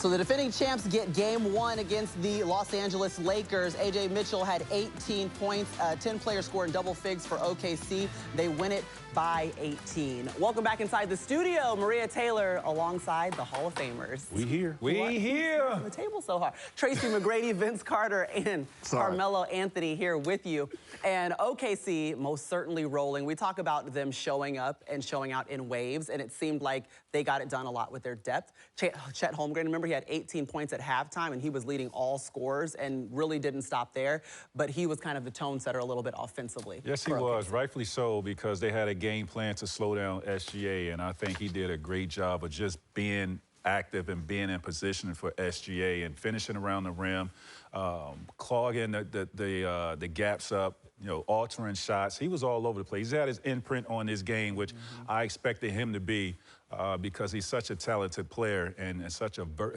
So the defending champs get game one against the Los Angeles Lakers. A.J. Mitchell had 18 points. 10 players scored in double figs for OKC. They win it by 18. Welcome back inside the studio. Maria Taylor alongside the Hall of Famers. We here. We here. The table so hard. Tracy McGrady, Vince Carter, and Carmelo Anthony here with you. And OKC most certainly rolling. We talk about them showing up and showing out in waves, and it seemed like they got it done a lot with their depth. Chet Holmgren, remember, he had 18 points at halftime, and he was leading all scorers and really didn't stop there. But he was kind of the tone setter a little bit offensively. Yes, he was, rightfully so, because they had a game plan to slow down SGA, and I think he did a great job of just being active and being in position for SGA and finishing around the rim, clogging the gaps up, you know, altering shots. He was all over the place. He's had his imprint on this game, which I expected him to be because he's such a talented player and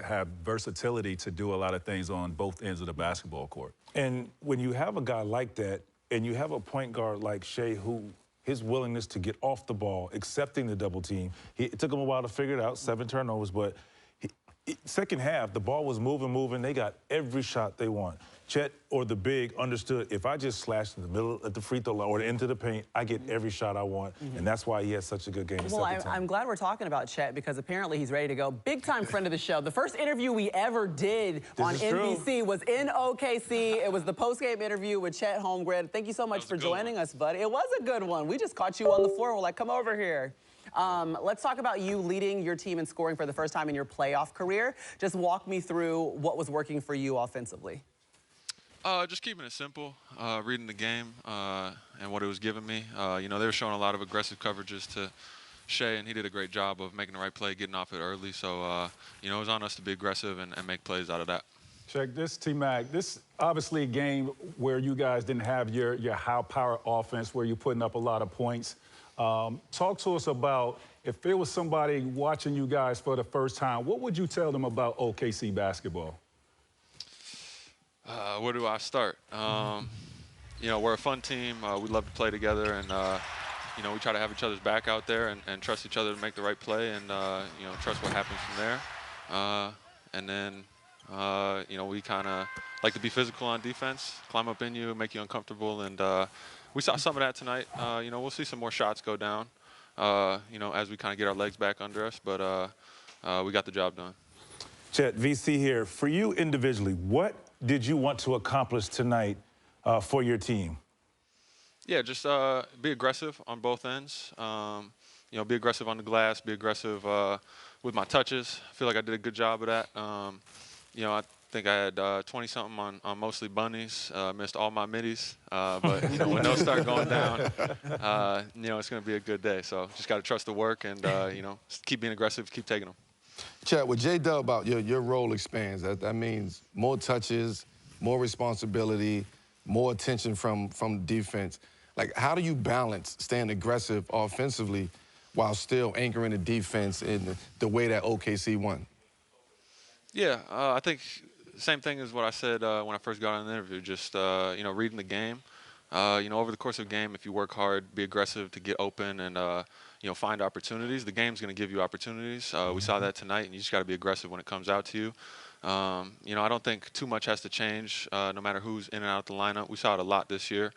have versatility to do a lot of things on both ends of the basketball court. And when you have a guy like that and you have a point guard like Shea who his willingness to get off the ball, accepting the double team. It took him a while to figure it out, 7 turnovers, but second half, the ball was moving. They got every shot they want. Chet or the big understood, if I just slash in the middle at the free throw line or into the paint, I get every shot I want, and that's why he had such a good game. Well, I'm glad we're talking about Chet because apparently he's ready to go. Big-time friend of the show. The first interview we ever did on NBC was in OKC. It was the post-game interview with Chet Holmgren. Thank you so much for joining us, buddy. It was a good one. We just caught you on the floor. We're like, come over here. Let's talk about you leading your team in scoring for the first time in your playoff career. Just walk me through what was working for you offensively. Just keeping it simple, reading the game and what it was giving me. You know, they were showing a lot of aggressive coverages to Shea, and he did a great job of making the right play, getting off it early. So, you know, it was on us to be aggressive and make plays out of that. Check this, T-Mac. This obviously a game where you guys didn't have your high-power offense where you're putting up a lot of points. Talk to us about if there was somebody watching you guys for the first time, what would you tell them about OKC basketball? Where do I start? You know, we're a fun team. We love to play together, and you know, we try to have each other's back out there and trust each other to make the right play, and you know, trust what happens from there. And then you know, we kind of like to be physical on defense, climb up in you, make you uncomfortable, and we saw some of that tonight. You know, we'll see some more shots go down, you know, as we kind of get our legs back under us, but we got the job done. Chet, VC here. For you individually, what did you want to accomplish tonight for your team? Yeah, just be aggressive on both ends. You know, be aggressive on the glass, be aggressive with my touches. I feel like I did a good job of that. You know, I think I had 20-something on mostly bunnies, missed all my middies. But, you know, when those start going down, you know, it's going to be a good day. So just got to trust the work and, you know, keep being aggressive, keep taking them. Chet, with J-Dub about your role expands. That means more touches, more responsibility, more attention from defense. Like, how do you balance staying aggressive offensively while still anchoring the defense in the way that OKC won? Yeah, I think same thing as what I said when I first got on the interview, just, you know, reading the game. You know, over the course of a game, if you work hard, be aggressive to get open and, you know, find opportunities, the game's going to give you opportunities. We saw that tonight, and you just got to be aggressive when it comes out to you. You know, I don't think too much has to change no matter who's in and out of the lineup. We saw it a lot this year.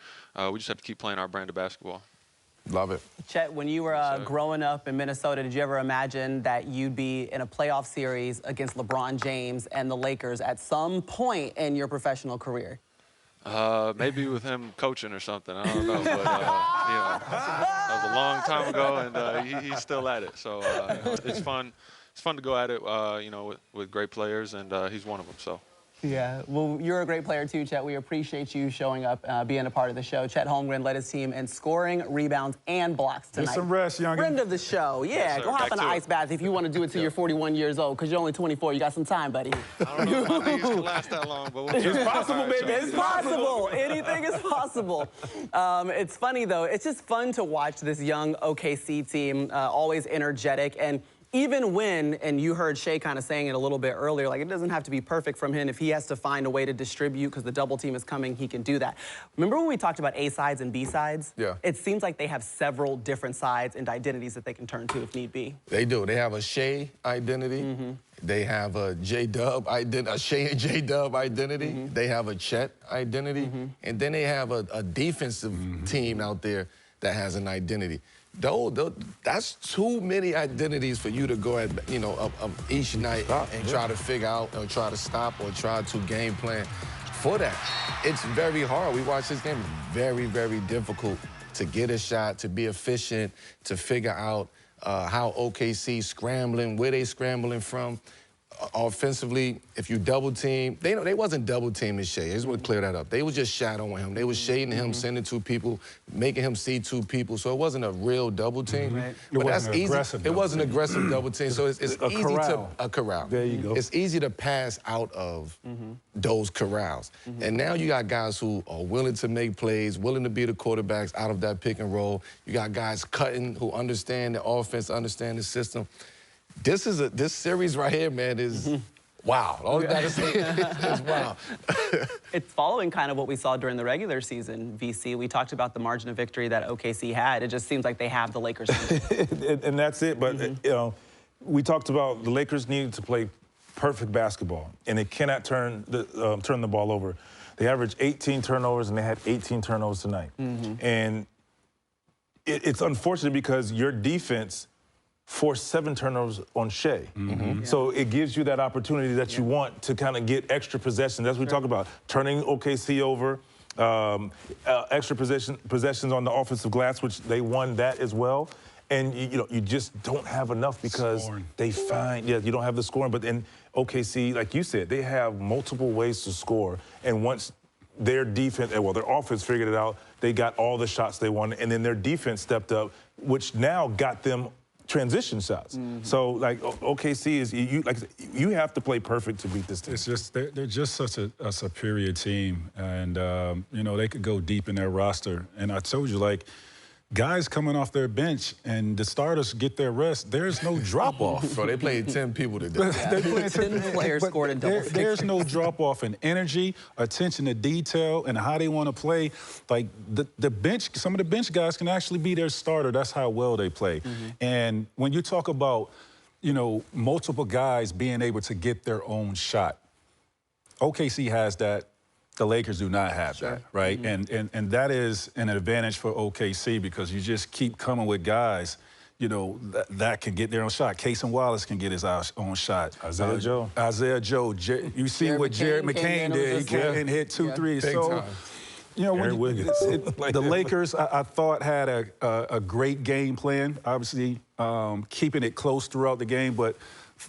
We just have to keep playing our brand of basketball. Love it. Chet, when you were growing up in Minnesota, did you ever imagine that you'd be in a playoff series against LeBron James and the Lakers at some point in your professional career? Maybe with him coaching or something. I don't know, but you know, that was a long time ago, and he's still at it. So you know, it's fun. It's fun to go at it, you know, with great players, and he's one of them. So. Yeah, well, you're a great player too, Chet. We appreciate you showing up, being a part of the show. Chet Holmgren led his team in scoring, rebounds, and blocks tonight. Get some rest, youngin. Friend of the show. Yeah, yes, go hop in an ice bath if you want to do it till you're 41 years old, because you're only 24. You got some time, buddy. I don't know if my knees can last that long, but it's possible, baby. It's possible. Anything is possible. It's funny, though. It's just fun to watch this young OKC team, always energetic. And even when, and you heard Shea kind of saying it a little bit earlier, like it doesn't have to be perfect from him. If he has to find a way to distribute because the double team is coming, he can do that. Remember when we talked about A sides and B sides? Yeah. It seems like they have several different sides and identities that they can turn to if need be. They do. They have a Shea identity, They have a J-Dub identity, a Shea and J-Dub identity. They have a Chet identity. And then they have a defensive team out there that has an identity. That's too many identities for you to go at, you know, of each night and try to figure out or try to stop or try to game plan for that. It's very hard. We watch this game. It's very, very difficult to get a shot, to be efficient, to figure out how OKC scrambling, where they scrambling from. Offensively, if you double team, they wasn't double teaming Shea. I just want to clear that up. They was just shadowing him. They was shading him, sending two people, making him see two people. So it wasn't a real double team. Right. But that's easy. It wasn't an aggressive double team. So it's easy corral. to a corral. There you go. It's easy to pass out of those corrals. And now you got guys who are willing to make plays, willing to be the quarterbacks out of that pick and roll. You got guys cutting who understand the offense, understand the system. This series right here, man, is wow. All I gotta say is wow. It's following kind of what we saw during the regular season, VC. We talked about the margin of victory that OKC had. It just seems like they have the Lakers. And that's it. But you know, we talked about the Lakers needed to play perfect basketball, and they cannot turn the ball over. They averaged 18 turnovers, and they had 18 turnovers tonight. And it's unfortunate because your defense forced 7 turnovers on Shea. So it gives you that opportunity that you want to kind of get extra possessions. That's what we talk about, turning OKC over, extra possessions on the offensive glass, which they won that as well. And you just don't have enough because they find, you don't have the scoring. But then OKC, like you said, they have multiple ways to score. And once their defense, well, their offense figured it out, they got all the shots they wanted. And then their defense stepped up, which now got them transition shots. So like OKC is you have to play perfect to beat this team. It's just they're just such a superior team, and you know, they could go deep in their roster. And I told you, like, guys coming off their bench and the starters get their rest, there's no drop off. So they played 10 people today. They played 10 players scored in double figures. There's no drop off in energy, attention to detail, and how they want to play. Like the bench, some of the bench guys can actually be their starter. That's how well they play. And when you talk about, you know, multiple guys being able to get their own shot, OKC has that. The Lakers do not have that, right? And that is an advantage for OKC because you just keep coming with guys, you know, that can get their own shot. Casey Wallace can get his own shot. Isaiah Joe. You see what Jared McCain did. He came in and hit 2 threes. So, you know, the Lakers, I thought, had a great game plan, obviously keeping it close throughout the game. But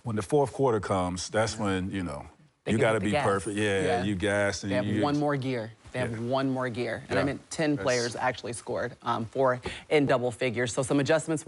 when the fourth quarter comes, that's when, you know, you got to be perfect. Yeah, you gassed. And they have one more gear. They have one more gear. And I meant 10 players actually scored, 4 in double figures. So some adjustments.